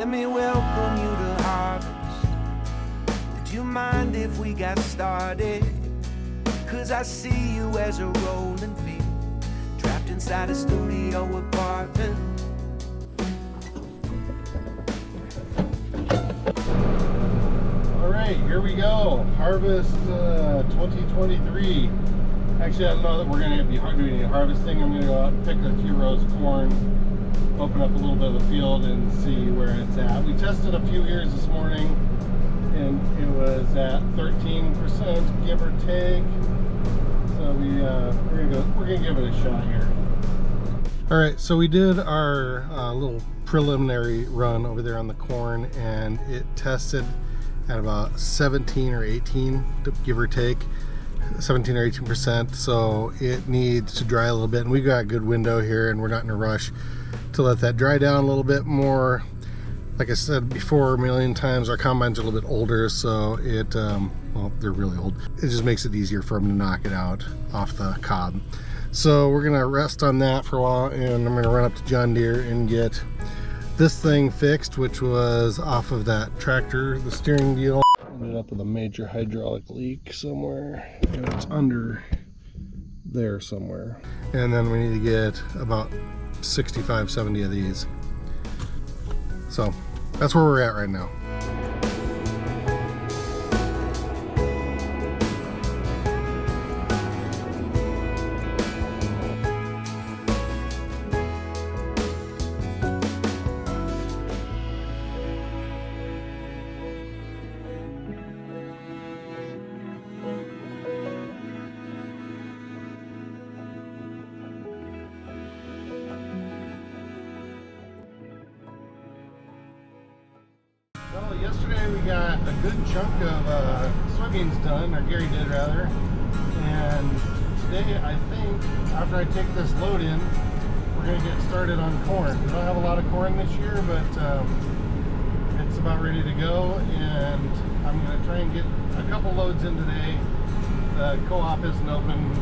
Let me welcome you to harvest. Would you mind if we got started? 'Cause I see you as a rolling field, trapped inside a studio apartment. Alright, here we go. Harvest 2023. Actually, I don't know that we're going to be doing any harvesting. I'm going to go out and pick a few rows of corn, open up a little bit of the field and see where it's at. We tested a few ears this morning and it was at 13%, give or take. So we're gonna give it a shot here. All right, so we did our little preliminary run over there on the corn, and it tested at about 17 or 18, give or take, 17 or 18%. So it needs to dry a little bit, and we've got a good window here, and we're not in a rush to let that dry down a little bit more. Like I said before a million times, our combines are a little bit older, so it, well, they're really old. It just makes it easier for them to knock it out off the cob. So we're gonna rest on that for a while, and I'm gonna run up to John Deere and get this thing fixed, which was off of that tractor, the steering deal. Ended up with a major hydraulic leak somewhere, and it's under there somewhere. And then we need to get about 65, 70 of these. So that's where we're at right now. Well, yesterday we got a good chunk of soybeans done, or Gary did rather, and today I think after I take this load in, we're going to get started on corn. We don't have a lot of corn this year, but it's about ready to go, and I'm going to try and get a couple loads in today. The co-op isn't open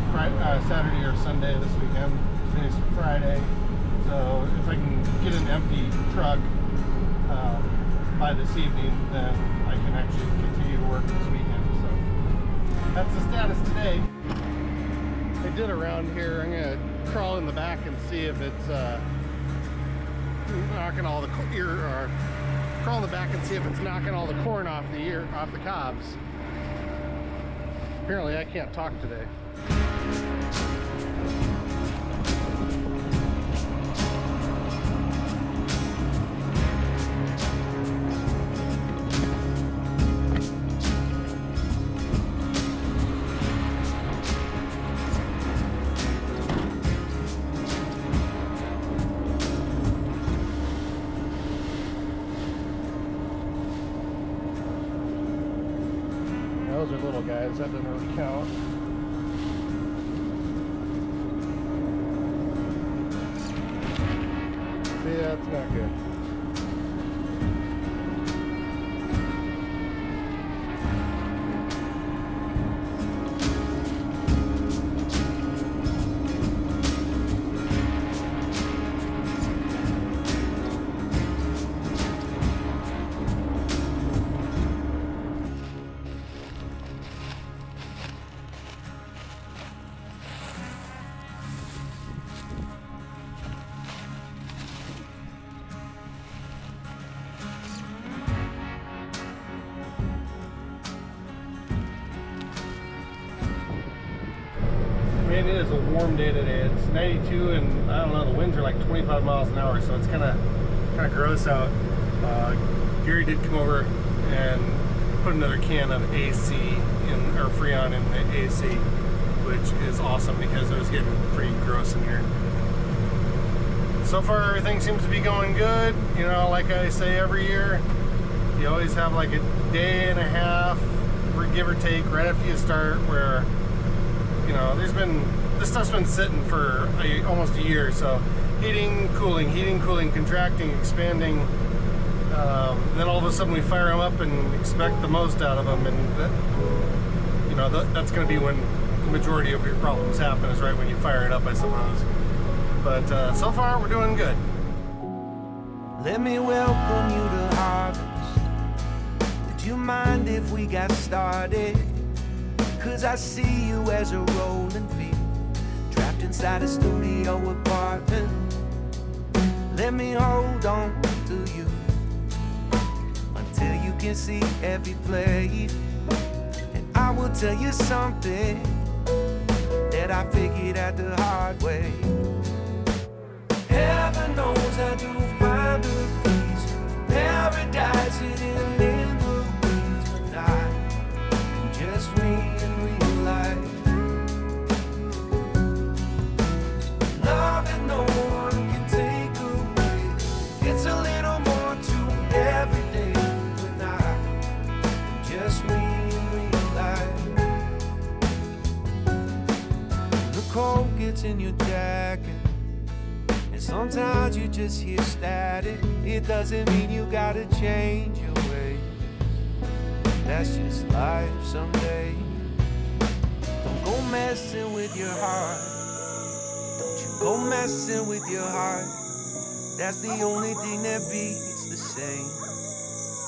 Saturday or Sunday this weekend. Today's Friday, so if I can get an empty truck by this evening, then I can actually continue to work this weekend. So that's the status today. I did around here. I'm gonna crawl in the back and see if it's knocking all the crawl in the back and see if it's knocking all the corn off the cobs. Apparently I can't talk today. Those are little guys, that doesn't really count. See, that's not good. Man, it is a warm day today. It's 92 and I don't know, the winds are like 25 miles an hour, so it's kind of gross out. Gary did come over and put another can of AC or Freon in the AC, which is awesome because it was getting pretty gross in here. So far everything seems to be going good. You know, like I say every year, you always have like a day and a half, give or take, right after you start, where you know, this stuff's been sitting for almost a year, so heating, cooling, contracting, expanding, then all of a sudden we fire them up and expect the most out of them, and you know, that's going to be when the majority of your problems happen, is right when you fire it up, I suppose. But so far we're doing good. Let me welcome you to harvest. Would you mind if we got started? 'Cause I see you as a rolling field, trapped inside a studio apartment. Let me hold on to you until you can see every blade. And I will tell you something that I figured out the hard way. Heaven knows I do find a peace, paradise hidden in the weeds, but not just me in real life. Love that no one can take away. It's a little more to every day, but not just me in real life. The cold gets in your jacket, and sometimes you just hear static. It doesn't mean you gotta change your ways. That's just life someday. Don't go messing with your heart. Don't you go messing with your heart. That's the only thing that beats the same.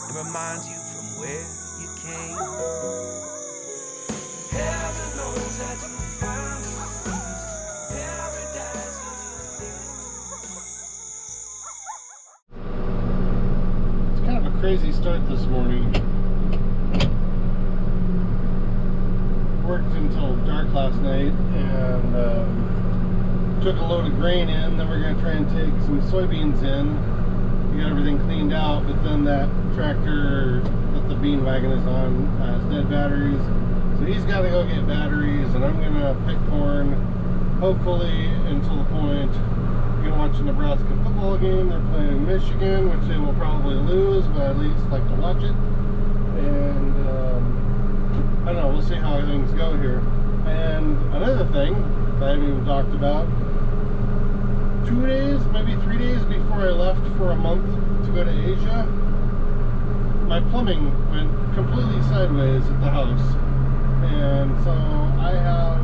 It reminds you from where you came. Heaven knows that you found a peace, paradise. It's kind of a crazy start this morning. Worked until dark last night and took a load of grain in. Then we're going to try and take some soybeans in. We got everything cleaned out, but then that tractor that the bean wagon is on has dead batteries. So he's got to go get batteries, and I'm going to pick corn, hopefully until the point. I'm going to watch the Nebraska football game. They're playing Michigan, which they will probably lose, but at least like to watch it. And I don't know, we'll see how things go here. And another thing that I haven't even talked about, 2 days, maybe 3 days before I left for a month to go to Asia, my plumbing went completely sideways at the house. And so I have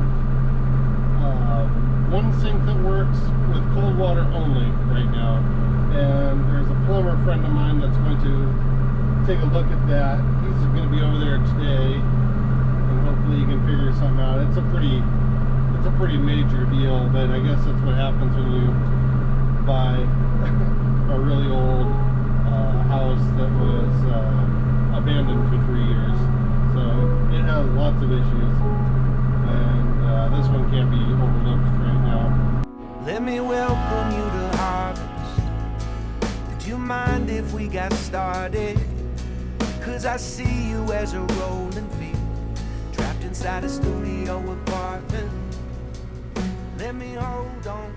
one sink that works with cold water only right now. And there's a plumber friend of mine that's going to take a look at that. He's going to be over there today. You can figure something out. It's a pretty major deal, but I guess that's what happens when you buy a really old house that was abandoned for 3 years. So it has lots of issues, and this one can't be overlooked right now. Let me welcome you to harvest. Would you mind if we got started? 'Cause I see you as a rolling field, inside a studio apartment. Let me hold on